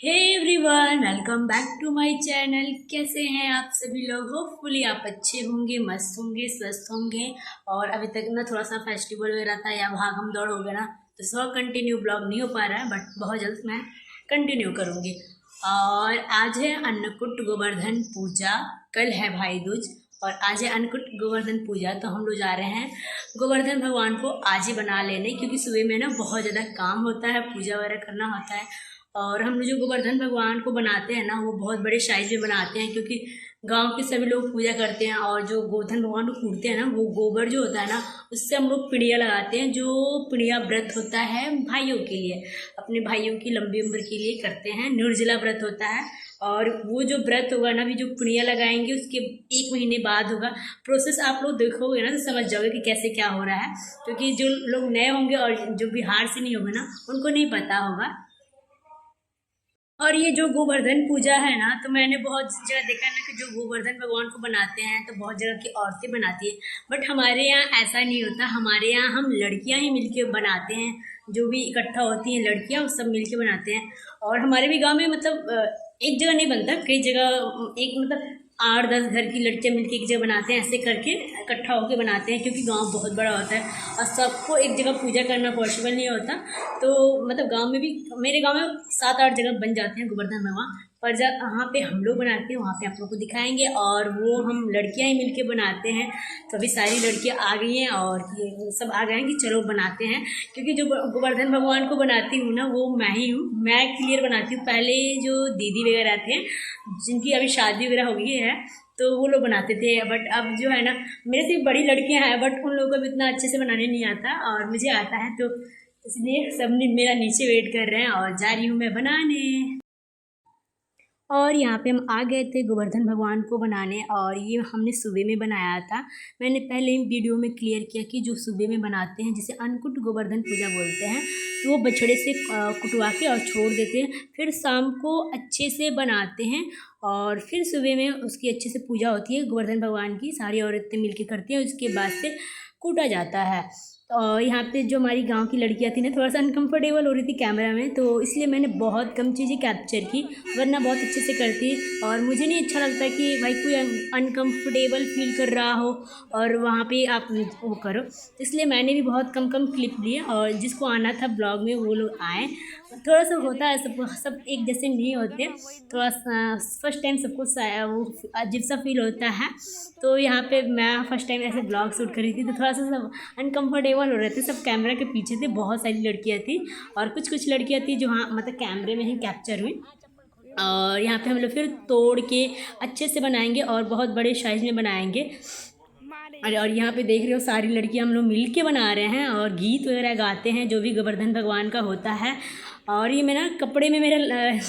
Hey everyone, welcome back to my channel. कैसे हैं आप सभी लोग? होपफुली आप अच्छे होंगे, मस्त होंगे, स्वस्थ होंगे। और अभी तक ना थोड़ा सा फेस्टिवल वगैरह था या भागम दौड़ हो गया ना, तो सब कंटिन्यू ब्लॉग नहीं हो पा रहा है, बट बहुत जल्द मैं कंटिन्यू करूँगी। और आज है अन्नकूट गोवर्धन पूजा, कल है भाई दूज और आज है अन्नकूट गोवर्धन पूजा। तो हम लोग जा रहे हैं गोवर्धन भगवान को आज ही बना लेने, क्योंकि सुबह में ना बहुत ज़्यादा काम होता है, पूजा वगैरह करना होता है। और हम लोग जो गोवर्धन भगवान को बनाते हैं ना, वो बहुत बड़े साइज में बनाते हैं, क्योंकि गांव के सभी लोग पूजा करते हैं। और जो गोवर्धन भगवान को कूटते हैं ना, वो गोबर जो होता है ना, उससे हम लोग पिड़िया लगाते हैं। जो पिड़िया व्रत होता है भाइयों के लिए, अपने भाइयों की लंबी उम्र के लिए करते हैं, निर्जला व्रत होता है। और वो जो व्रत होगा ना, भी जो पिड़िया लगाएंगे उसके 1 महीने बाद होगा। प्रोसेस आप लोग देखोगे ना तो समझ जाओगे कि कैसे क्या हो रहा है, क्योंकि जो लोग नए होंगे और जो बिहार से नहीं होंगे ना, उनको नहीं पता होगा। और ये जो गोवर्धन पूजा है ना, तो मैंने बहुत जगह देखा है ना कि जो गोवर्धन भगवान को बनाते हैं तो बहुत जगह की औरतें बनाती हैं, बट हमारे यहाँ ऐसा नहीं होता। हमारे यहाँ हम लड़कियाँ ही मिलके बनाते हैं, जो भी इकट्ठा होती हैं लड़कियाँ, वो सब मिलके बनाते हैं। और हमारे भी गांव में मतलब एक जगह नहीं बनता, कई जगह एक मतलब 8-10 घर की लड़कियाँ मिलकर एक जगह बनाते हैं, ऐसे करके इकट्ठा होकर बनाते हैं, क्योंकि गांव बहुत बड़ा होता है और सबको एक जगह पूजा करना पॉसिबल नहीं होता। तो मतलब गांव में भी, मेरे गांव में 7-8 जगह बन जाते हैं गोवर्धन भगवान, पर जहाँ पे हम लोग बनाते हैं वहाँ पे आप लोग को दिखाएंगे। और वो हम लड़कियाँ ही मिलके बनाते हैं, तो अभी सारी लड़कियाँ आ गई हैं और ये सब आ गए हैं कि चलो बनाते हैं। क्योंकि जो गोवर्धन भगवान को बनाती हूँ ना, वो मैं ही हूँ, मैं क्लियर बनाती हूँ। पहले जो दीदी वगैरह थे, जिनकी अभी शादी वगैरह हो गई है, तो वो लोग बनाते थे। बट अब जो है ना, मेरे से बड़ी लड़कियां हैं, बट उन लोगों को भी इतना अच्छे से बनाने नहीं आता और मुझे आता है, तो इसलिए सब मेरा नीचे वेट कर रहे हैं और जा रही हूँ मैं बनाने। और यहाँ पे हम आ गए थे गोवर्धन भगवान को बनाने, और ये हमने सुबह में बनाया था। मैंने पहले वीडियो में क्लियर किया कि जो सुबह में बनाते हैं, जिसे अन्नकूट गोवर्धन पूजा बोलते हैं, तो वो बछड़े से कुटवा के और छोड़ देते हैं, फिर शाम को अच्छे से बनाते हैं और फिर सुबह में उसकी अच्छे से पूजा होती है गोवर्धन भगवान की, सारी औरतें मिलकर करती हैं। उसके बाद से कूटा जाता है। और यहाँ पे जो हमारी गांव की लड़कियाँ थी ना, थोड़ा सा अनकंफर्टेबल हो रही थी कैमरा में, तो इसलिए मैंने बहुत कम चीज़ें कैप्चर की, वरना बहुत अच्छे से करती। और मुझे नहीं अच्छा लगता कि भाई कोई अनकंफर्टेबल फील कर रहा हो और वहाँ पे आप वो करो, इसलिए मैंने भी बहुत कम कम क्लिप लिए। और जिसको आना था ब्लॉग में वो लोग आए। थोड़ा सा होता है, सब एक जैसे नहीं होते, थोड़ा फर्स्ट टाइम सबको वो अजीब सा फील होता है। तो यहाँ पे मैं फर्स्ट टाइम ऐसे ब्लॉग शूट कर रही थी, तो थोड़ा सा सब अनकंफर्टेबल हो रहे थे। सब कैमरा के पीछे थे, बहुत सारी लड़कियाँ थी और कुछ कुछ लड़कियाँ थी जो हाँ मतलब कैमरे में ही कैप्चर हुई। और यहाँ पे हम लोग फिर तोड़ के अच्छे से बनाएंगे और बहुत बड़े साइज में बनाएंगे। और यहाँ पे देख रहे हो सारी लड़कियाँ हम लोग मिल के बना रहे हैं और गीत वगैरह गाते हैं जो भी गोवर्धन भगवान का होता है। और ये मेरा कपड़े में मेरा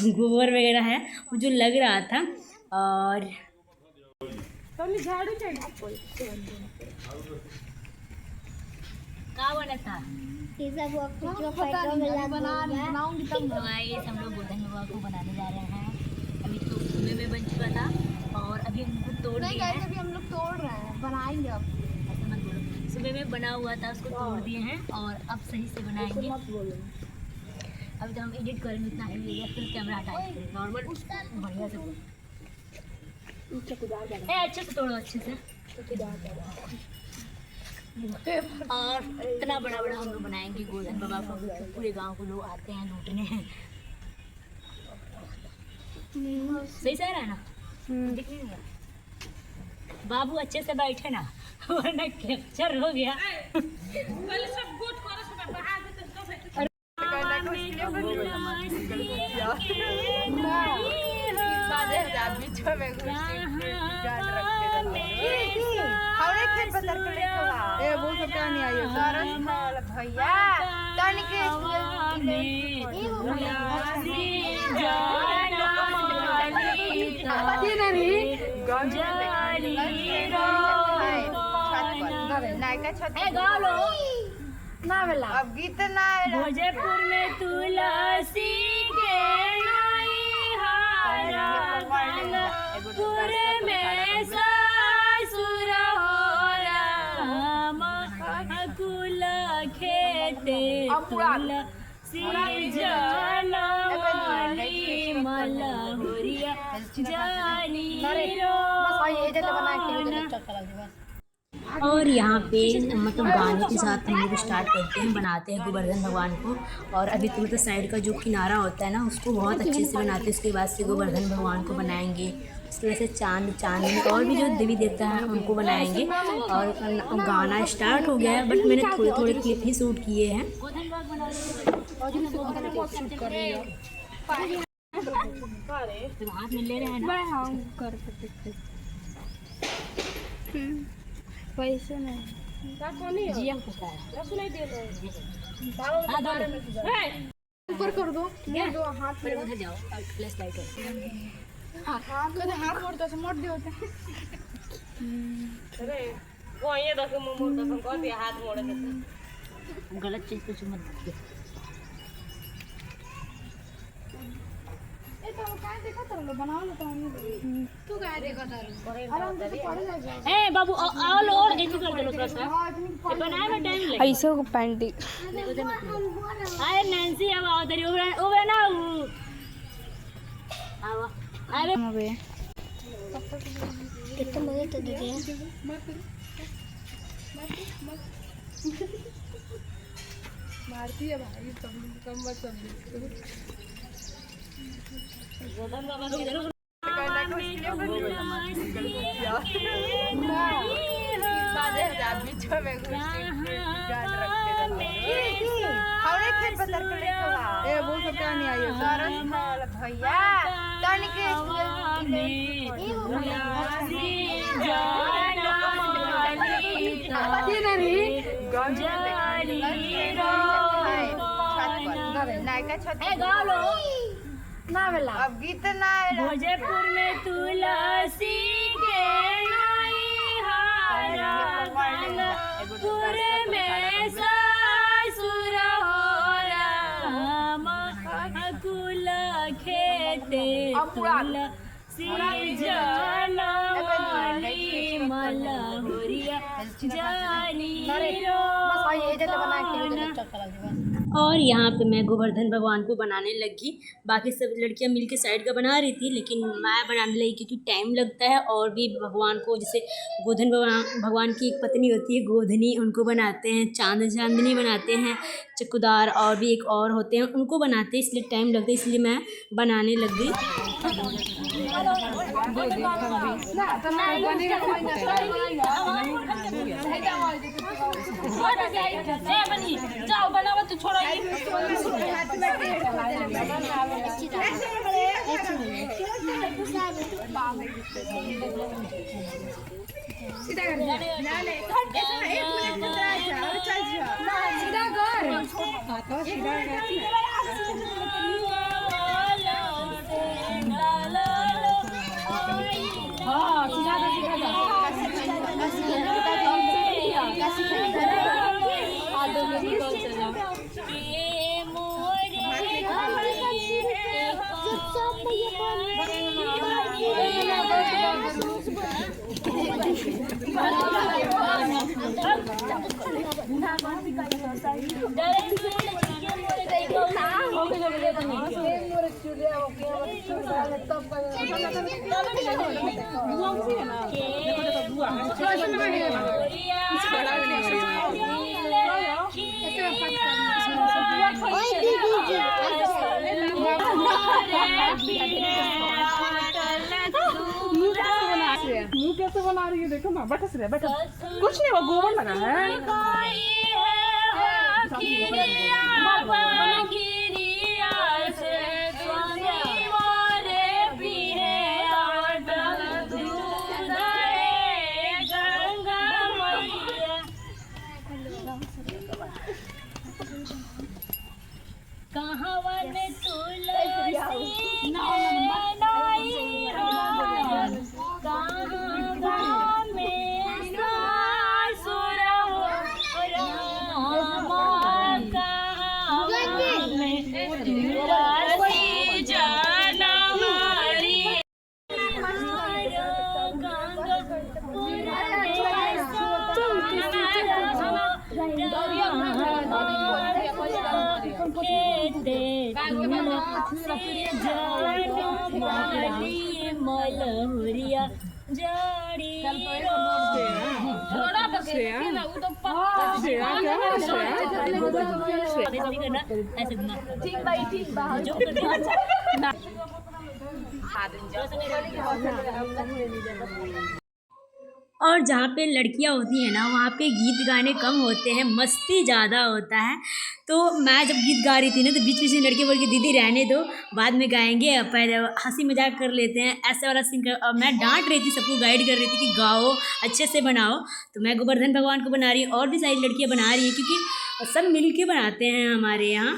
गोबर वगैरह है, वो जो लग रहा था। और झाड़ू क्या बना था बनाऊंगी तब। तो गाइस हम लोग गोवर्धन भगवान को बनाने जा रहे हैं। अभी तो सुबह में बन चुका था और अभी हमको तोड़ दिया है। अभी हम लोग तोड़ रहे हैं, बनाएंगे अब। ऐसे मत बोलो, सुबह में बना हुआ था उसको तोड़ दिए हैं और अब सही से बनाएंगे। अभी तो हम एडिट करेंगे, इतना है फिर कैमरा हटाएंगे नॉर्मल बढ़िया से। अच्छे से तोड़ो, अच्छे से। और इतना बड़ा बड़ा हम लोग बनाएंगे गोवर्धन बाबा को, पूरे गांव को लोग आते हैं लूटने। सही से रहा है ना? दिख नहीं रहा बाबू, अच्छे से बैठे ना, वरना कैप्चर हो गया। वो सब क्या नहीं आई भैया अब गीत ना भोजपुर में तुलसी के पुर में ससुर हो राम, कुल खेते तुलसी जनमली और यहाँ पे मतलब गाने के साथ हम लोग स्टार्ट करते हैं, बनाते हैं गोवर्धन भगवान को। और अभी तो मतलब साइड का जो किनारा होता है ना, उसको बहुत अच्छे से बनाते हैं। उसके बाद से गोवर्धन भगवान को बनाएंगे, उसकी वजह से चांदनी और भी जो देवी देवता हैं उनको बनाएंगे। और गाना स्टार्ट हो गया है, बट मैंने थोड़े थोड़े क्लिप ही शूट किए हैं। हाथ में ले रहे हैं ना, पैसे नहीं जीएम को क्या ऊपर कर दो, हाथ पर उधर जाओ, फ्लैश लाइट हो हाथ मोड़ता से मोड़ दियो अरे वो ये दस मोड़ दस को दिया हाथ मोड़ देता। गलत चीज कुछ मत देखिए। ए तो काय देखा तर लो बनाओ लो तो हम तू काय देखा तर आराम से पड़ जा। ए बाबू आओ लो, और ऐसे कर दो थोड़ा सा, ये बनाए में टाइम लगे। ऐसे को पैंटी अरे नैंसी अब आओ तेरी ओबरा ना आओ। अरे अबे कितने बजे तो दे दिया मारती है भाई कम मत सब गोवर्धन बाबा की इधर वो सब क्या नहीं आई भैया अब गीत ना भोजपुर में तुलसी के पुर में ससुर हो राम कुल खेते तुलसी जनमली मलहुरिया जानी और यहाँ पे मैं गोवर्धन भगवान को बनाने लगी। बाकी सब लड़कियाँ मिलके साइड का बना रही थी, लेकिन मैं बनाने लगी क्योंकि टाइम लगता है। और भी भगवान को, जैसे गोवर्धन भगवान की एक पत्नी होती है गोधनी, उनको बनाते हैं, चांदनी बनाते हैं, चक्कूदार और भी एक और होते हैं, उनको बनाते हैं, इसलिए टाइम लगता है, इसलिए मैं बनाने लग गई। जाओ बनावा तू छोड़ो सीधा कर ना ले ऐसा ना 1 मिनट में जा और चल जा सीधा कर तो सीधा कर हां सीधा मुँह कैसे बना रही है देखो ना बटस रहे बटस कुछ नहीं वो गोबर लगा है कहावन तुलसी लाली मलहुरिया जड़ी और जहाँ पे लड़कियाँ होती हैं ना वहाँ पे गीत गाने कम होते हैं, मस्ती ज़्यादा होता है। तो मैं जब गीत गा रही थी ना तो बीच बीच में लड़के बोल के दीदी रहने दो, बाद में गाएंगे, पहले हंसी मजाक कर लेते हैं, ऐसे वाला सीन कर। और मैं डांट रही थी, सबको गाइड कर रही थी कि गाओ, अच्छे से बनाओ। तो मैं गोवर्धन भगवान को बना रही हूँ और भी सारी लड़कियाँ बना रही हैं, क्योंकि सब मिल के बनाते हैं हमारे यहाँ।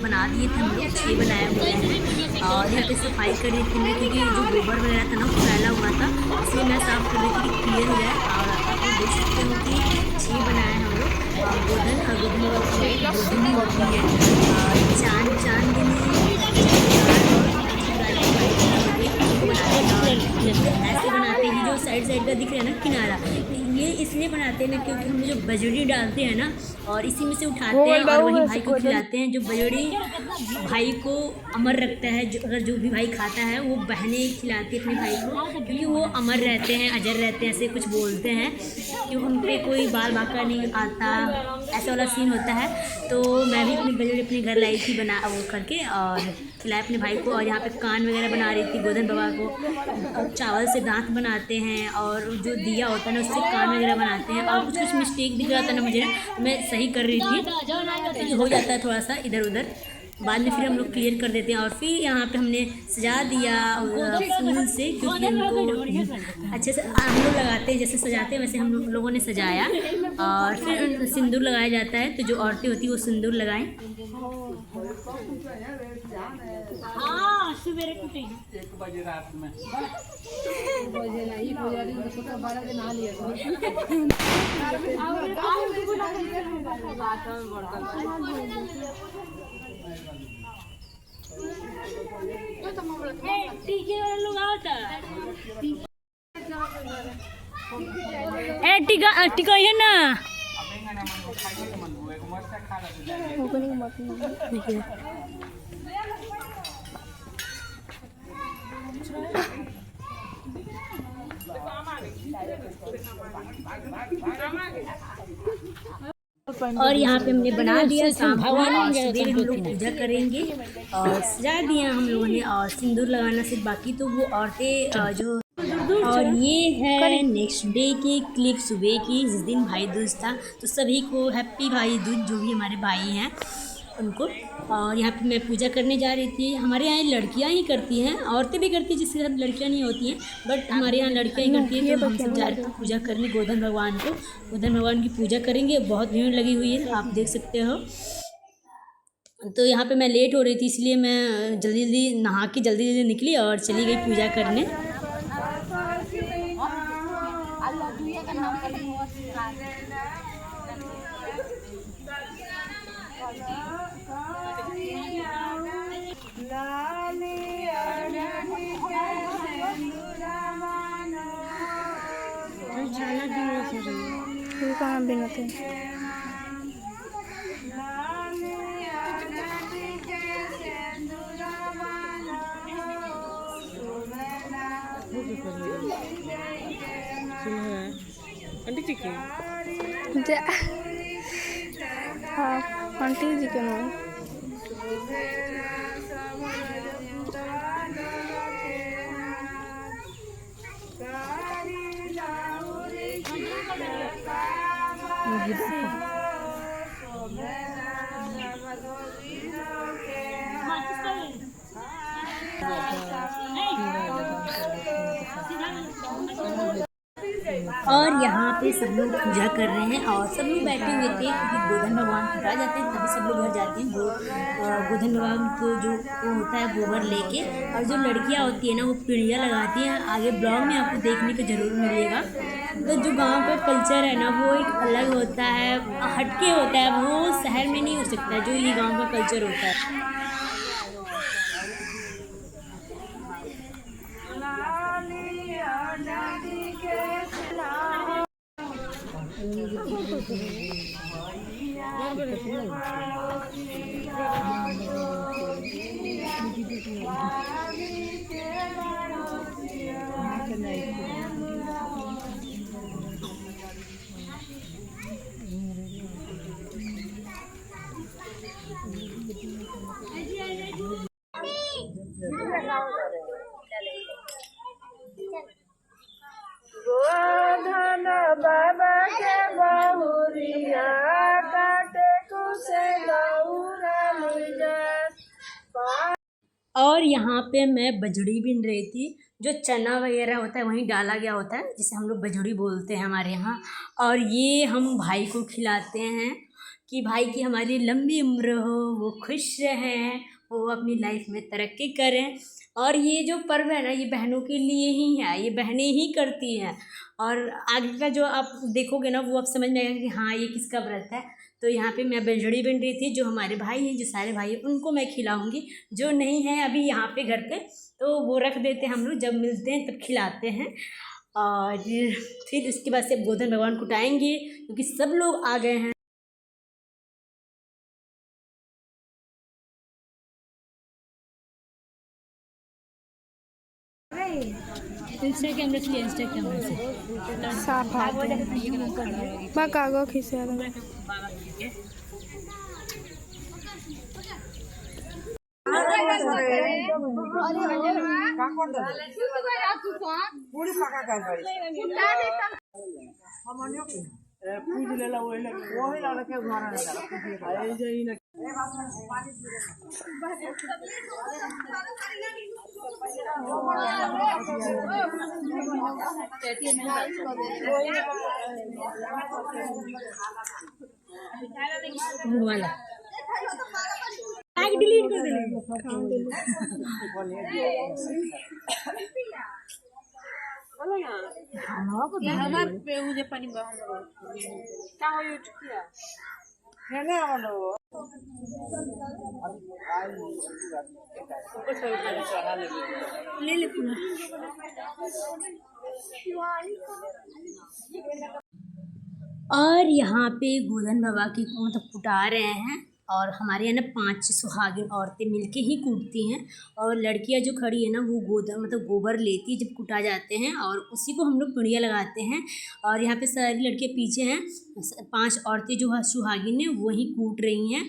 बना दिए थे हम लोग, 6 बनाए हुए हैं। और यहाँ पे सफाई कर रही थी मैं, क्योंकि जो गोबर वगैरह था ना वो फैला हुआ था, इसलिए मैं साफ़ कर रही थी कि क्लियर हो जाए। और आप लोग देख सकते हो कि 6 बनाए हम लोग। गोधन और गोधनी होती है, चांद ऐसे बनाते हैं। जो साइड का दिख रहा है ना किनारा, ये इसलिए बनाते हैं ना क्योंकि हम जो बजड़ी डालते हैं ना और इसी में से उठाते हैं और वही भाई को खिलाते हैं। जो बजड़ी भाई को अमर रखता है, जो अगर जो भी भाई खाता है वो बहनें खिलाती है अपने भाई को, क्योंकि वो अमर रहते हैं, अजर रहते हैं, ऐसे कुछ बोलते हैं कि उन पर कोई बाल बाका नहीं आता, ऐसा वाला सीन होता है। तो मैं भी अपनी बजड़ी अपने घर लाई थी बना वो करके और खिलाए अपने भाई को। और यहाँ पे कान वगैरह बना रही थी गोधन बाबा को। चावल से दांत बनाते हैं और जो दिया होता है ना उससे कान वगैरह बनाते हैं। और कुछ मिस्टेक दिख रहा था ना मुझे, मैं सही कर रही थी, तो हो जाता है थोड़ा सा इधर उधर, बाद में फिर हम लोग क्लियर कर देते हैं। और फिर यहाँ पे हमने सजा दिया फूल से, क्योंकि हमको अच्छे से हम लोग लगाते हैं, जैसे सजाते हैं वैसे हम लोगों ने सजाया। और फिर सिंदूर लगाया जाता है, तो जो औरतें होती हैं वो सिंदूर लगाएं। हाँ, सवेरे 1 बजे रात में लोग आता टीका है ना। और यहाँ पे हमने बना दिया शाम को और सुबह हम लोग पूजा करेंगे और सजा दिया हम लोगों ने और सिंदूर लगाना सिर्फ बाकी, तो वो औरतें जो। और ये है नेक्स्ट डे की क्लिप सुबह की, जिस दिन भाई दूज था। तो सभी को हैप्पी भाई दूज, जो भी हमारे भाई हैं उनको। और यहाँ पे मैं पूजा करने जा रही थी। हमारे यहाँ लड़कियाँ ही करती हैं, औरतें भी करती हैं, जिसके साथ लड़कियाँ नहीं होती हैं, बट हमारे यहाँ लड़कियाँ ही करती हैं। तो हम सब जा रहे थे पूजा करने गोधन भगवान को। गोधन भगवान की पूजा करेंगे, बहुत भीड़ लगी हुई है, आप देख सकते हो। तो यहाँ पे मैं लेट हो रही थी, इसलिए मैं जल्दी जल्दी नहा के जल्दी निकली और चली गई पूजा करने। कहाँ बिनते हाँ आंटी जी के नाम और यहाँ पे सब लोग पूजा कर रहे हैं और सब लोग बैठे हुए थे, क्योंकि गोधन भगवान पूजा जाते हैं तभी सब लोग घर जाते हैं। गोधन भगवान को जो वो होता है गोबर लेके, और जो लड़कियाँ होती है ना वो पीढ़ियाँ लगाती हैं। आगे ब्लॉग में आपको देखने को ज़रूर मिलेगा। तो जो गांव का कल्चर है ना वो एक अलग होता है, हटके होता है, वो शहर में नहीं हो सकता जो ये गाँव का कल्चर होता है। गोधन बाबा के बहुरिया काटे कुसे गौरा मुझे। और यहाँ पे मैं बजड़ी बीन रही थी। जो चना वगैरह होता है वहीं डाला गया होता है, जिसे हम लोग बजड़ी बोलते हैं हमारे यहाँ। और ये हम भाई को खिलाते हैं कि भाई की हमारी लंबी उम्र हो, वो खुश रहें, वो अपनी लाइफ में तरक्की करें। और ये जो पर्व है ना ये बहनों के लिए ही है, ये बहनें ही करती हैं। और आगे का जो आप देखोगे ना वो आप समझ में आएगा कि हाँ ये किसका व्रत है। तो यहाँ पे मैं बजड़ी बन रही थी। जो हमारे भाई हैं, जो सारे भाई हैं, उनको मैं खिलाऊंगी। जो नहीं है अभी यहाँ पे घर पे, तो वो रख देते हैं हम लोग, जब मिलते हैं तब खिलाते हैं। और फिर उसके बाद से गोधन भगवान को उठाएंगे, क्योंकि सब लोग आ गए हैं। इंस्टा कैमरा से इंस्टा कैमरा से साफ कागो खिसे वाला टैग डिलीट कर दे। ले ले पूरा। और यहाँ पे गोधन बाबा की मतलब कुटा रहे हैं। और हमारे यहाँ ना 5 सुहागिन औरतें मिलके ही कूटती हैं और लड़कियां जो खड़ी है ना वो गोबर लेती है जब कुटा जाते हैं और उसी को हम लोग पिड़िया लगाते हैं। और यहाँ पे सारी लड़कियां पीछे हैं, 5 औरतें जो सुहागिन हैं वही कूट रही हैं।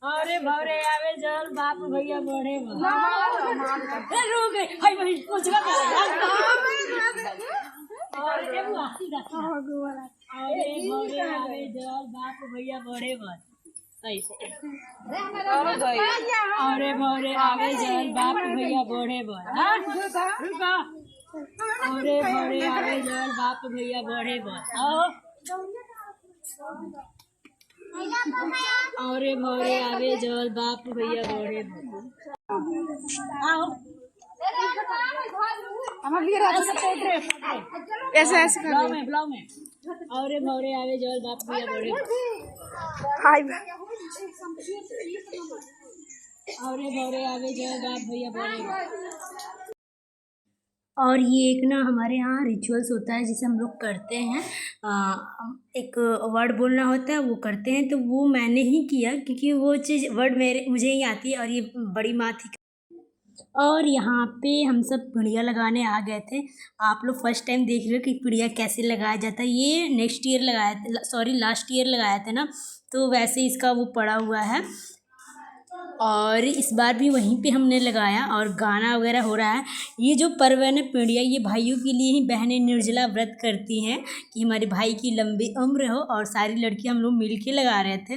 अरे भरे आवे जल बाप भैया बढ़े बाप भैया बढ़े सही से अरे भरे आवे जल बाप भैया बढ़े अरे भरे आवे जल बाप भैया बढ़े अरे भरे आवे जल बाप भैया बढ़े ऐसे ऐसे ब्लाउ में अरे भरे आवे जल बाप भैया बढ़े अरे भरे आवे जल बाप भैया बढ़े। और ये एक ना हमारे यहाँ रिचुअल्स होता है जिसे हम लोग करते हैं, एक वर्ड बोलना होता है वो करते हैं, तो वो मैंने ही किया क्योंकि वो चीज़ वर्ड मुझे ही आती है और ये बड़ी माँ थी। और यहाँ पे हम सब पिड़िया लगाने आ गए थे। आप लोग फर्स्ट टाइम देख रहे हो कि पिड़िया कैसे लगाया जाता है। ये नेक्स्ट ईयर लगाया था, सॉरी लास्ट ईयर लगाया था ना, तो वैसे इसका वो पड़ा हुआ है और इस बार भी वहीं पे हमने लगाया और गाना वगैरह हो रहा है। ये जो पर्व है ना पिड़िया, ये भाइयों के लिए ही बहनें निर्जला व्रत करती हैं कि हमारे भाई की लंबी उम्र हो, और सारी लड़कियां हम लोग मिल के लगा रहे थे।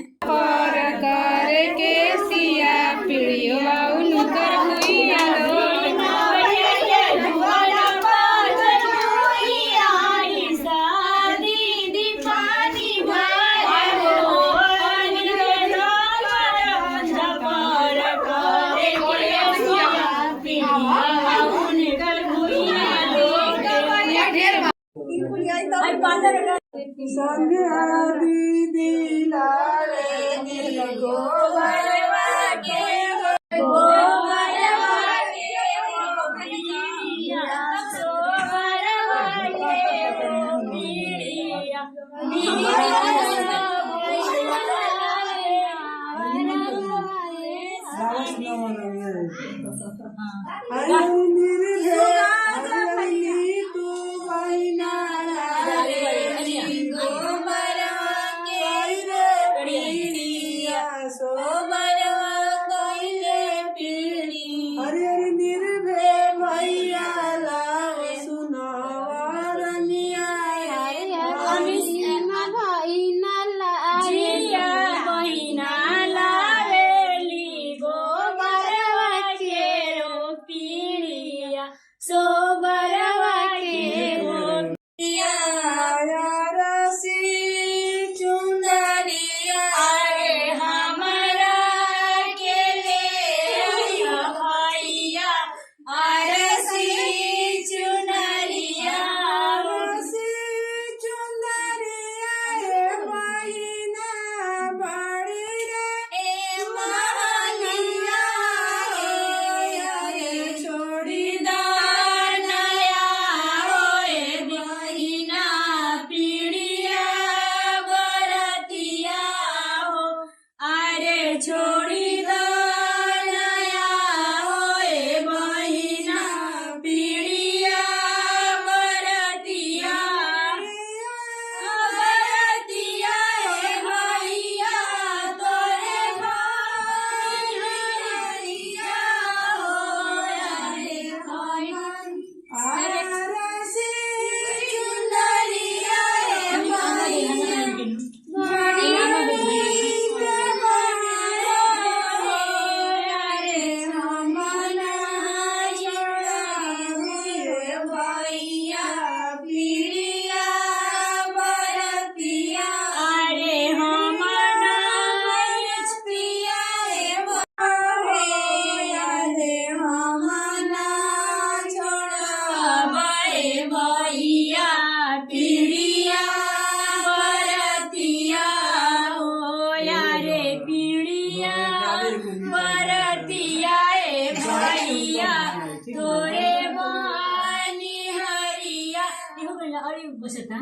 अरे बसता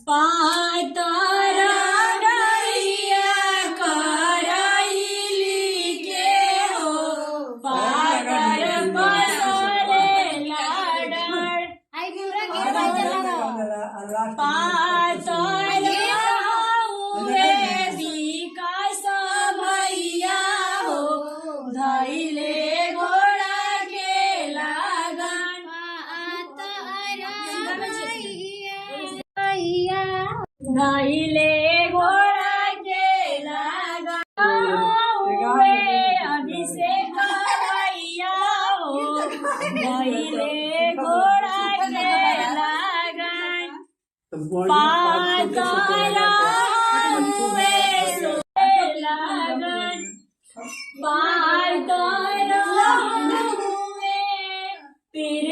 पातर डरिया कराइली के हो पातर पसरे लाडर आई पूरा के बाजला पातर हुए विकास भैया हो धैले घोड़ा के लागन धैले घोड़ा के लागन हुए अभिषेक भैया हो धैले घोड़ा के लागन पातर हुए सोए लागन पातर हुए पीर